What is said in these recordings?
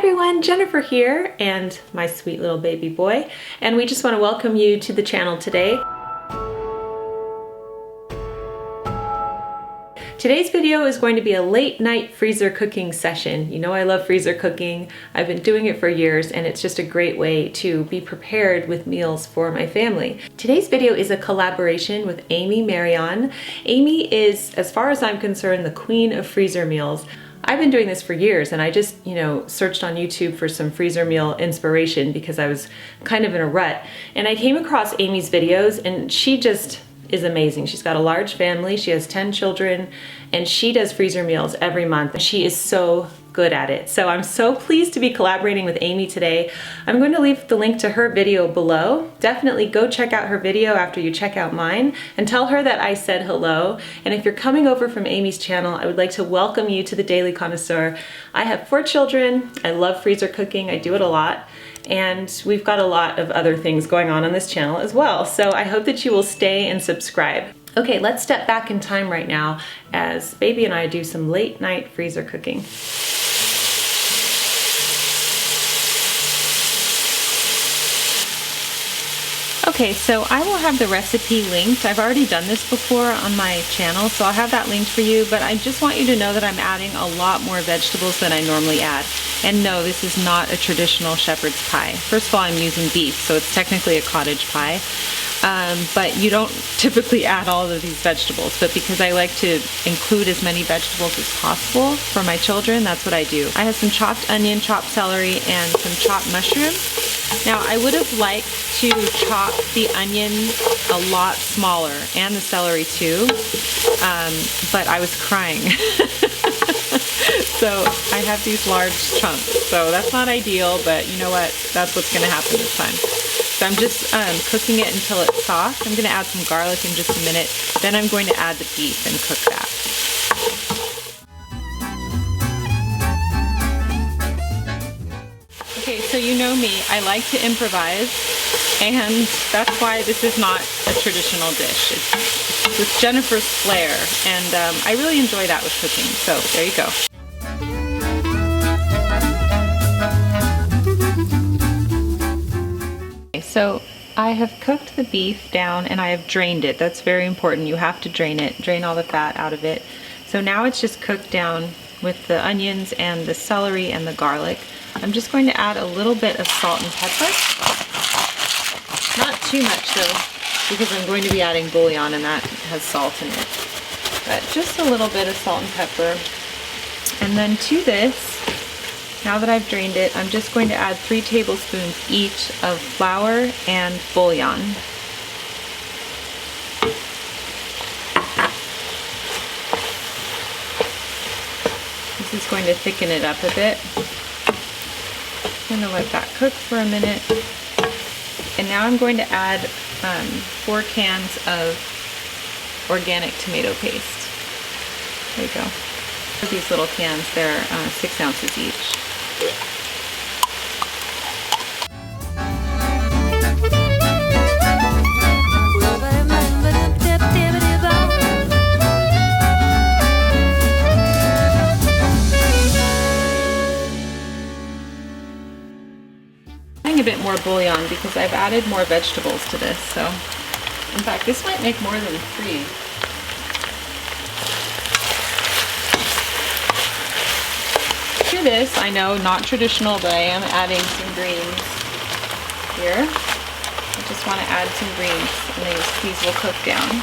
everyone, Jennifer here and my sweet little baby boy, and we just want to welcome you to the channel today. Today's video is going to be a late night freezer cooking session. You know I love freezer cooking. I've been doing it for years and it's just a great way to be prepared with meals for my family. Today's video is a collaboration with Amy Marion. Amy is, as far as I'm concerned, the queen of freezer meals. I've been doing this for years and I just, searched on YouTube for some freezer meal inspiration because I was kind of in a rut. And I came across Amy's videos and she just is amazing. She's got a large family, she has 10 children, and she does freezer meals every month. She is so good at it. So I'm so pleased to be collaborating with Amy today. I'm going to leave the link to her video below. Definitely go check out her video after you check out mine and tell her that I said hello. And if you're coming over from Amy's channel, I would like to welcome you to the Daily Connoisseur. I have 4 children. I love freezer cooking. I do it a lot. And we've got a lot of other things going on this channel as well. So I hope that you will stay and subscribe. Okay, let's step back in time right now as baby and I do some late night freezer cooking. Okay, so I will have the recipe linked. I've already done this before on my channel, so I'll have that linked for you, but I just want you to know that I'm adding a lot more vegetables than I normally add. And no, this is not a traditional shepherd's pie. First of all, I'm using beef, so it's technically a cottage pie. But you don't typically add all of these vegetables, but because I like to include as many vegetables as possible for my children, that's what I do. I have some chopped onion, chopped celery, and some chopped mushroom. Now, I would have liked to chop the onion a lot smaller, and the celery too, but I was crying. So I have these large chunks, so that's not ideal, but you know what, that's what's going to happen this time. So I'm just cooking it until it's soft. I'm going to add some garlic in just a minute, then I'm going to add the beef and cook that. Okay, so you know me, I like to improvise, and that's why this is not a traditional dish. It's with Jennifer's flair, and I really enjoy that with cooking, so there you go. So I have cooked the beef down and I have drained it. That's very important. You have to drain it, drain all the fat out of it. So now it's just cooked down with the onions and the celery and the garlic. I'm just going to add a little bit of salt and pepper. Not too much though, because I'm going to be adding bouillon and that has salt in it. But just a little bit of salt and pepper. And then to this, now that I've drained it, I'm just going to add 3 tablespoons each of flour and bouillon. This is going to thicken it up a bit. I'm going to let that cook for a minute. And now I'm going to add 4 cans of organic tomato paste. There you go. These little cans, they're 6 ounces each. Adding a bit more bouillon because I've added more vegetables to this, so in fact this might make more than 3. To this, I know, not traditional, but I am adding some greens here. I just want to add some greens and these will cook down.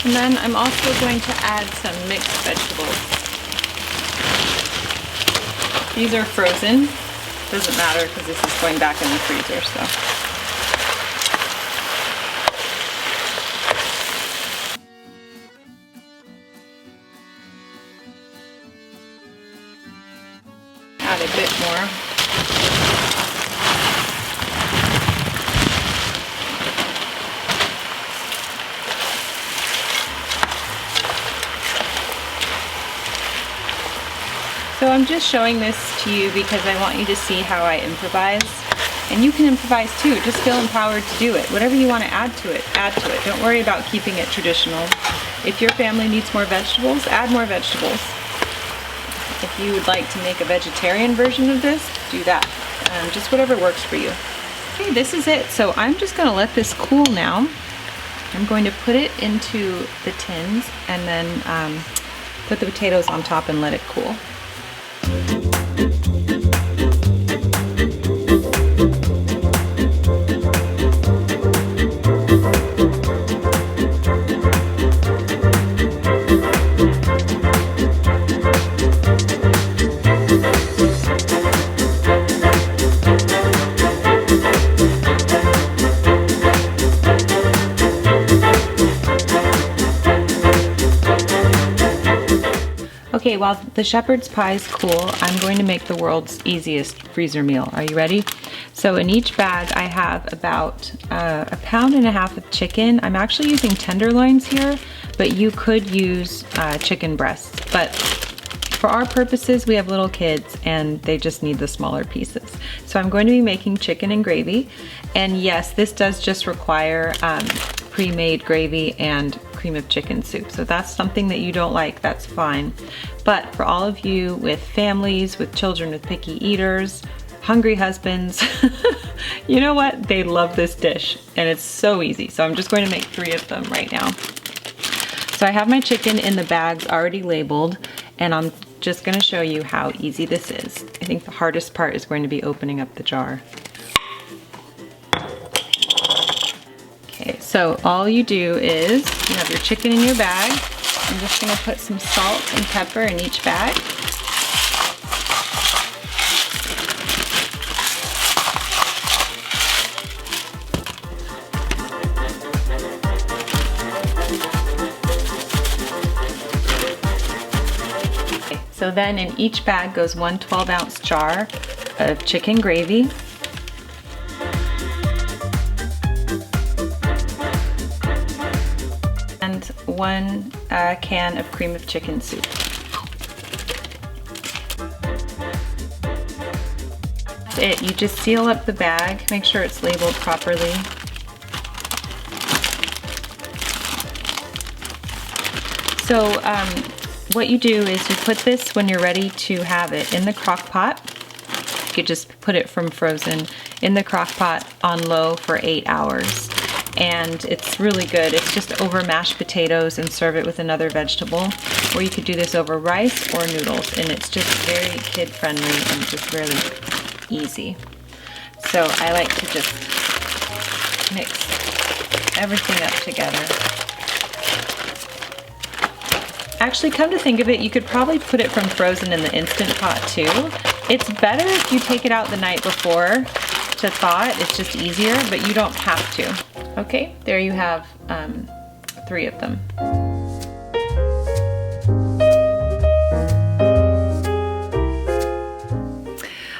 And then I'm also going to add some mixed vegetables. These are frozen. Doesn't matter because this is going back in the freezer, so. Add a bit more. So I'm just showing this to you because I want you to see how I improvise. And you can improvise too, just feel empowered to do it. Whatever you want to add to it, add to it. Don't worry about keeping it traditional. If your family needs more vegetables, add more vegetables. If you would like to make a vegetarian version of this, do that. Just whatever works for you. Okay, this is it. So I'm just gonna let this cool now. I'm going to put it into the tins and then put the potatoes on top and let it cool. Okay, while the shepherd's pie is cool, I'm going to make the world's easiest freezer meal. Are you ready? So in each bag I have about 1.5 pounds of chicken. I'm actually using tenderloins here, but you could use chicken breasts. But for our purposes, we have little kids and they just need the smaller pieces. So I'm going to be making chicken and gravy. And yes, this does just require pre-made gravy and cream of chicken soup. So that's something that you don't like, that's fine. But for all of you with families, with children with picky eaters, hungry husbands, you know what? They love this dish and it's so easy. So I'm just going to make 3 of them right now. So I have my chicken in the bags already labeled and I'm just going to show you how easy this is. I think the hardest part is going to be opening up the jar. Okay, so all you do is you have your chicken in your bag. I'm just going to put some salt and pepper in each bag. Okay, so then in each bag goes 1 12-ounce jar of chicken gravy. And 1 can of cream of chicken soup. That's it. You just seal up the bag, make sure it's labeled properly. So what you do is you put this when you're ready to have it in the crock pot. You could just put it from frozen in the crock pot on low for 8 hours. And it's really good. It's just over mashed potatoes and serve it with another vegetable. Or you could do this over rice or noodles, and it's just very kid friendly and just really easy. So I like to just mix everything up together. Actually, come to think of it, you could probably put it from frozen in the Instant Pot too. It's better if you take it out the night before to thaw it. It's just easier, but you don't have to. Okay, there you have 3 of them.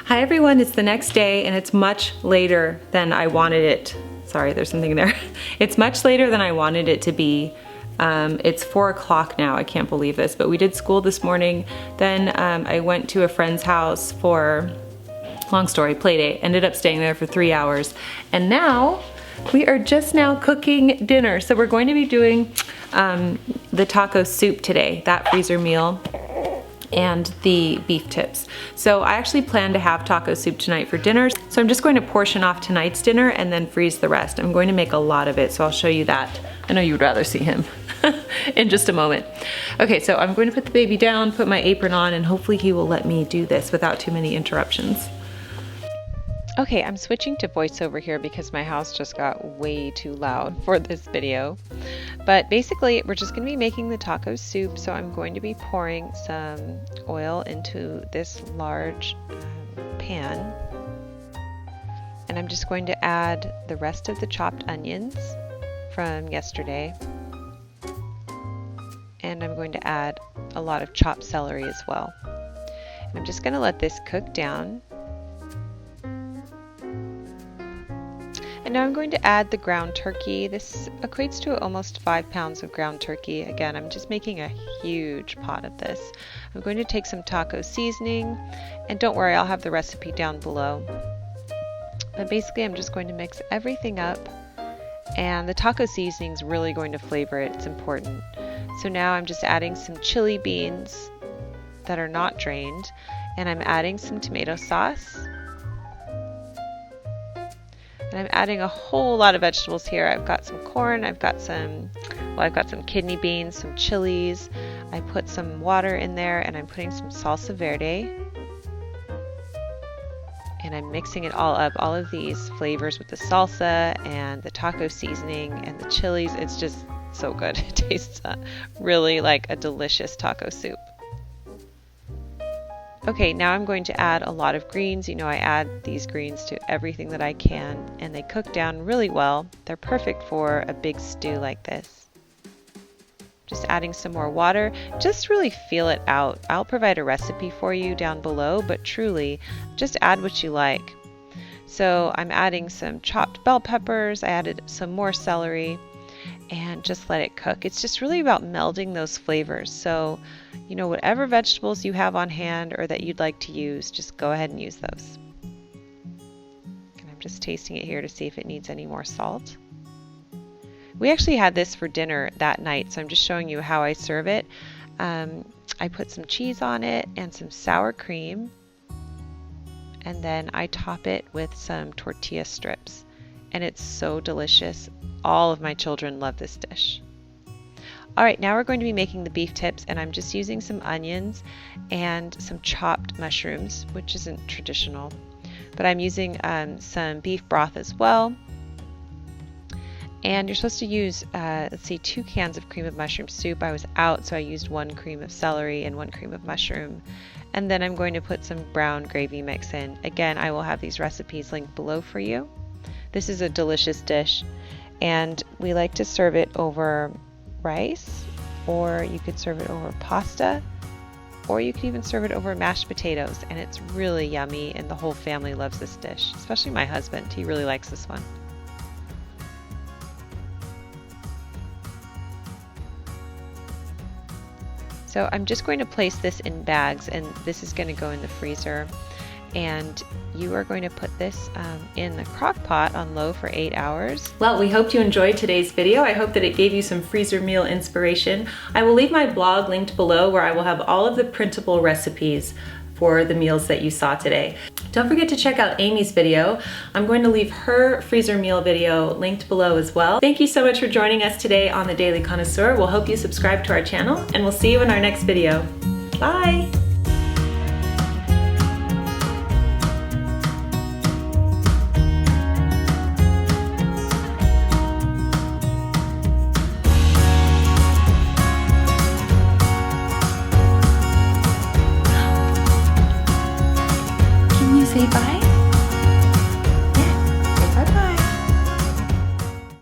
Hi everyone, it's the next day and it's much later than I wanted it. Sorry, there's something there. It's much later than I wanted it to be. It's 4 o'clock now, I can't believe this, but we did school this morning. Then I went to a friend's house for, long story, play date. Ended up staying there for 3 hours. And now, we are just now cooking dinner. So we're going to be doing the taco soup today, that freezer meal, and the beef tips. So I actually plan to have taco soup tonight for dinner. So I'm just going to portion off tonight's dinner and then freeze the rest. I'm going to make a lot of it, so I'll show you that. I know you would rather see him in just a moment. Okay, so I'm going to put the baby down, put my apron on, and hopefully he will let me do this without too many interruptions. Okay, I'm switching to voiceover here because my house just got way too loud for this video. But basically, we're just going to be making the taco soup, so I'm going to be pouring some oil into this large pan. And I'm just going to add the rest of the chopped onions from yesterday. And I'm going to add a lot of chopped celery as well. And I'm just going to let this cook down. And now I'm going to add the ground turkey. This equates to almost 5 pounds of ground turkey. Again, I'm just making a huge pot of this. I'm going to take some taco seasoning, and don't worry, I'll have the recipe down below. But basically, I'm just going to mix everything up And the taco seasoning is really going to flavor it. It's important. So now I'm just adding some chili beans that are not drained, and I'm adding some tomato sauce. And I'm adding a whole lot of vegetables here. I've got some corn, I've got some kidney beans, some chilies. I put some water in there, and I'm putting some salsa verde. And I'm mixing it all up, all of these flavors with the salsa and the taco seasoning and the chilies. It's just so good. It tastes really like a delicious taco soup. Okay, now I'm going to add a lot of greens. You know, I add these greens to everything that I can, and they cook down really well. They're perfect for a big stew like this. Just adding some more water. Just really feel it out. I'll provide a recipe for you down below, but truly, just add what you like. So I'm adding some chopped bell peppers. I added some more celery, and just let it cook. It's just really about melding those flavors. So, you know, whatever vegetables you have on hand or that you'd like to use, just go ahead and use those. And I'm just tasting it here to see if it needs any more salt. We actually had this for dinner that night, so I'm just showing you how I serve it. I put some cheese on it and some sour cream, and then I top it with some tortilla strips, and it's so delicious. All of my children love this dish. All right, now we're going to be making the beef tips, and I'm just using some onions and some chopped mushrooms, which isn't traditional, but I'm using some beef broth as well. And you're supposed to use, let's see, 2 cans of cream of mushroom soup. I was out, so I used 1 cream of celery and 1 cream of mushroom. And then I'm going to put some brown gravy mix in. Again, I will have these recipes linked below for you. This is a delicious dish, and we like to serve it over rice, or you could serve it over pasta, or you could even serve it over mashed potatoes, and it's really yummy, and the whole family loves this dish, especially my husband. He really likes this one. So I'm just going to place this in bags, and this is going to go in the freezer. And you are going to put this in the crock pot on low for 8 hours. Well, we hope you enjoyed today's video. I hope that it gave you some freezer meal inspiration. I will leave my blog linked below, where I will have all of the printable recipes for the meals that you saw today. Don't forget to check out Amy's video. I'm going to leave her freezer meal video linked below as well. Thank you so much for joining us today on the Daily Connoisseur. We'll hope you subscribe to our channel, and we'll see you in our next video. Bye! Say bye.